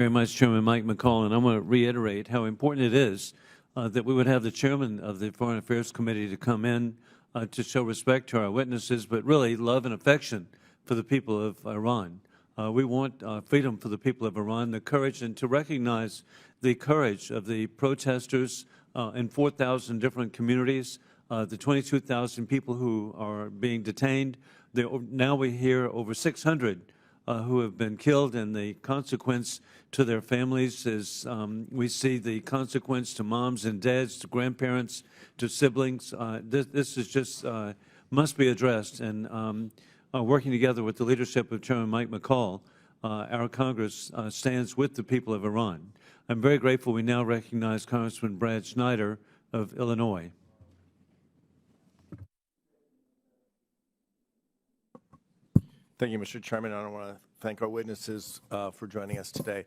Very much, Chairman Mike McCall, and I want to reiterate how important it is that we would have the chairman of the Foreign Affairs Committee to come in to show respect to our witnesses, but really love and affection for the people of Iran. We want freedom for the people of Iran, the courage, and to recognize the courage of the protesters in 4,000 different communities, the 22,000 people who are being detained. Now we hear over 600 who have been killed, and the consequence to their families is we see the consequence to moms and dads, to grandparents, to siblings. This is just must be addressed, and working together with the leadership of Chairman Mike McCall, our Congress stands with the people of Iran. I'm very grateful we now recognize Congressman Brad Schneider of Illinois. Thank you, Mr. Chairman. I want to thank our witnesses for joining us today.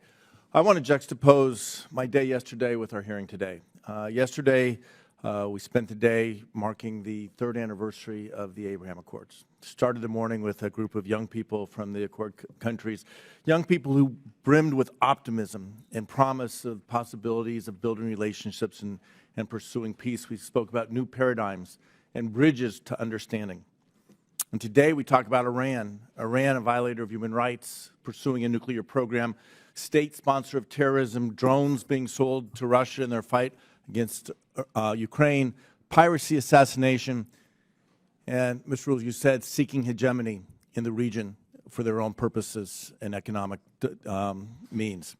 I want to juxtapose my day yesterday with our hearing today. Yesterday, we spent the day marking the 3rd anniversary of the Abraham Accords. Started the morning with a group of young people from the Accord countries, young people who brimmed with optimism and promise of possibilities of building relationships and pursuing peace. We spoke about new paradigms and bridges to understanding. And today we talk about Iran, a violator of human rights, pursuing a nuclear program, state sponsor of terrorism, drones being sold to Russia in their fight against Ukraine, piracy, assassination, and, Mr. Rules, you said seeking hegemony in the region for their own purposes and economic means.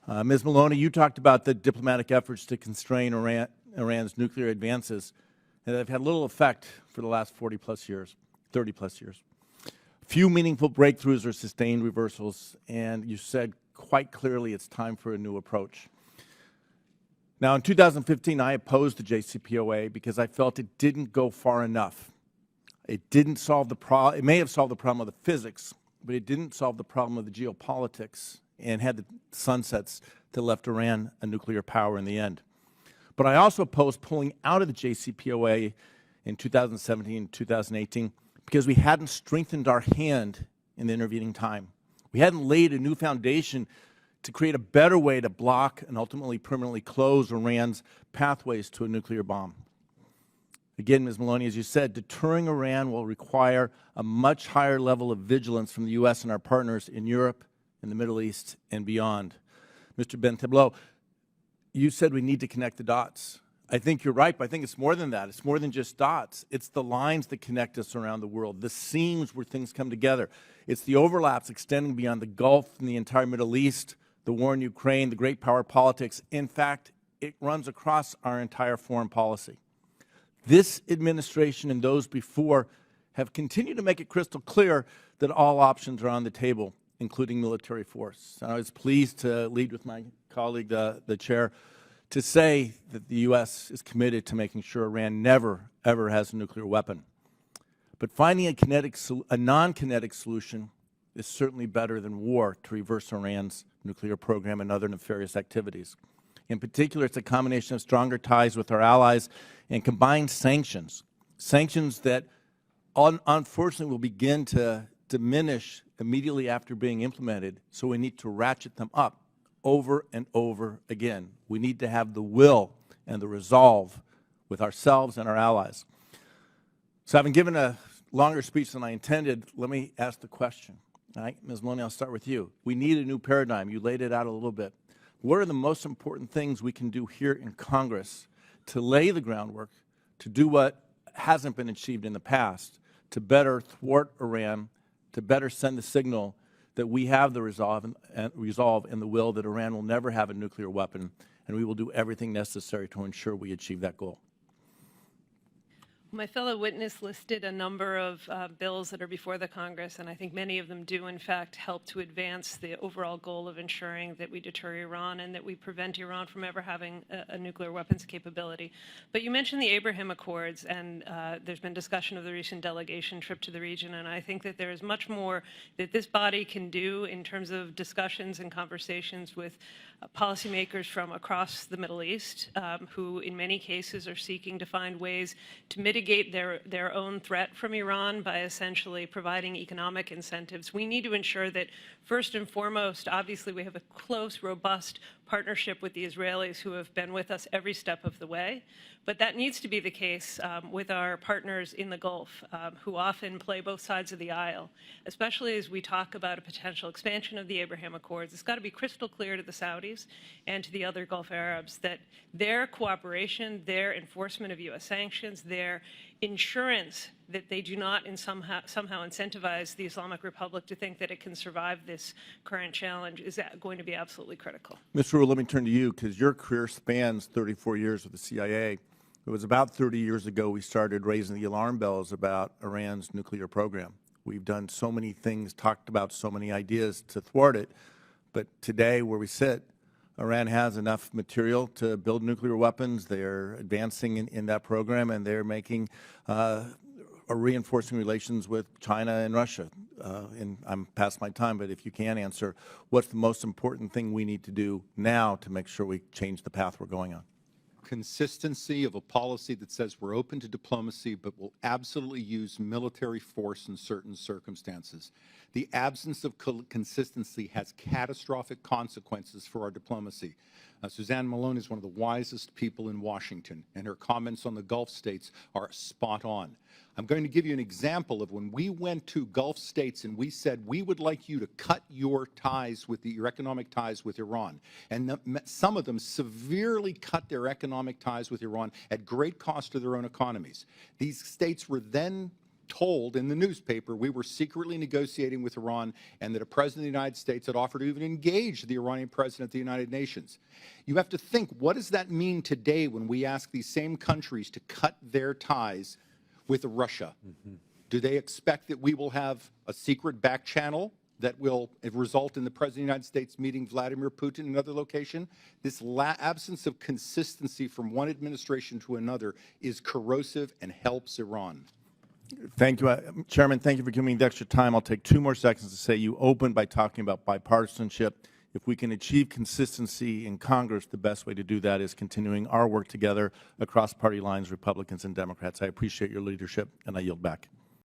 Ms. Maloney, you talked about the diplomatic efforts to constrain Iran's nuclear advances, and they've had little effect for the last 40-plus years. 30-plus years. Few meaningful breakthroughs or sustained reversals, and you said quite clearly it's time for a new approach. Now, in 2015, I opposed the JCPOA because I felt it didn't go far enough. It didn't solve the problem. It may have solved the problem of the physics, but it didn't solve the problem of the geopolitics and had the sunsets that left Iran a nuclear power in the end. But I also opposed pulling out of the JCPOA in 2017 and 2018 because we hadn't strengthened our hand in the intervening time. We hadn't laid a new foundation to create a better way to block and ultimately permanently close Iran's pathways to a nuclear bomb. Again, Ms. Maloney, as you said, deterring Iran will require a much higher level of vigilance from the U.S. and our partners in Europe, in the Middle East, and beyond. Mr. Ben Tableau, you said we need to connect the dots. I think you're right, but I think it's more than that. It's more than just dots. It's the lines that connect us around the world, the seams where things come together. It's the overlaps extending beyond the Gulf and the entire Middle East, the war in Ukraine, the great power politics. In fact, it runs across our entire foreign policy. This administration and those before have continued to make it crystal clear that all options are on the table, including military force. And I was pleased to lead with my colleague, the chair, to say that the U.S. is committed to making sure Iran never, ever has a nuclear weapon. But finding a non-kinetic solution is certainly better than war to reverse Iran's nuclear program and other nefarious activities. In particular, it's a combination of stronger ties with our allies and combined sanctions, sanctions that unfortunately will begin to diminish immediately after being implemented, so we need to ratchet them up over and over again. We need to have the will and the resolve with ourselves and our allies. So having given a longer speech than I intended, let me ask the question. All right, Ms. Maloney, I'll start with you. We need a new paradigm. You laid it out a little bit. What are the most important things we can do here in Congress to lay the groundwork, to do what hasn't been achieved in the past, to better thwart Iran, to better send the signal that we have the resolve and the will that Iran will never have a nuclear weapon, and we will do everything necessary to ensure we achieve that goal? My fellow witness listed a number of bills that are before the Congress, and I think many of them do, in fact, help to advance the overall goal of ensuring that we deter Iran and that we prevent Iran from ever having a nuclear weapons capability. But you mentioned the Abraham Accords, and there's been discussion of the recent delegation trip to the region, and I think that there is much more that this body can do in terms of discussions and conversations with policymakers from across the Middle East, who in many cases are seeking to find ways to mitigate mitigate their own threat from Iran by essentially providing economic incentives. We need to ensure that, first and foremost, obviously we have a close, robust partnership with the Israelis who have been with us every step of the way. But that needs to be the case with our partners in the Gulf, who often play both sides of the aisle, especially as we talk about a potential expansion of the Abraham Accords. It's got to be crystal clear to the Saudis and to the other Gulf Arabs that their cooperation, their enforcement of U.S. sanctions, their insurance that they do not somehow incentivize the Islamic Republic to think that it can survive this current challenge is going to be absolutely critical. Mr. Rule, let me turn to you, because your career spans 34 years with the CIA. It was about 30 years ago we started raising the alarm bells about Iran's nuclear program. We've done so many things, talked about so many ideas to thwart it, but today where we sit, Iran has enough material to build nuclear weapons. They're advancing in that program, and they're making reinforcing relations with China and Russia. And I'm past my time, but if you can answer, what's the most important thing we need to do now to make sure we change the path we're going on? Consistency of a policy that says we're open to diplomacy but will absolutely use military force in certain circumstances. The absence of consistency has catastrophic consequences for our diplomacy. Suzanne Malone is one of the wisest people in Washington, and her comments on the Gulf states are spot on. I'm going to give you an example of when we went to Gulf states and we said we would like you to cut your ties with your economic ties with Iran. And some of them severely cut their economic ties with Iran at great cost to their own economies. These states were then told in the newspaper we were secretly negotiating with Iran and that a president of the United States had offered to even engage the Iranian president of the United Nations. You have to think, what does that mean today when we ask these same countries to cut their ties with Russia? Do they expect that we will have a secret back channel that will result in the President of the United States meeting Vladimir Putin in another location? This absence of consistency from one administration to another is corrosive and helps Iran. Thank you, Chairman. Thank you for giving me the extra time. I'll take 2 more seconds to say you opened by talking about bipartisanship. If we can achieve consistency in Congress, the best way to do that is continuing our work together across party lines, Republicans and Democrats. I appreciate your leadership, and I yield back.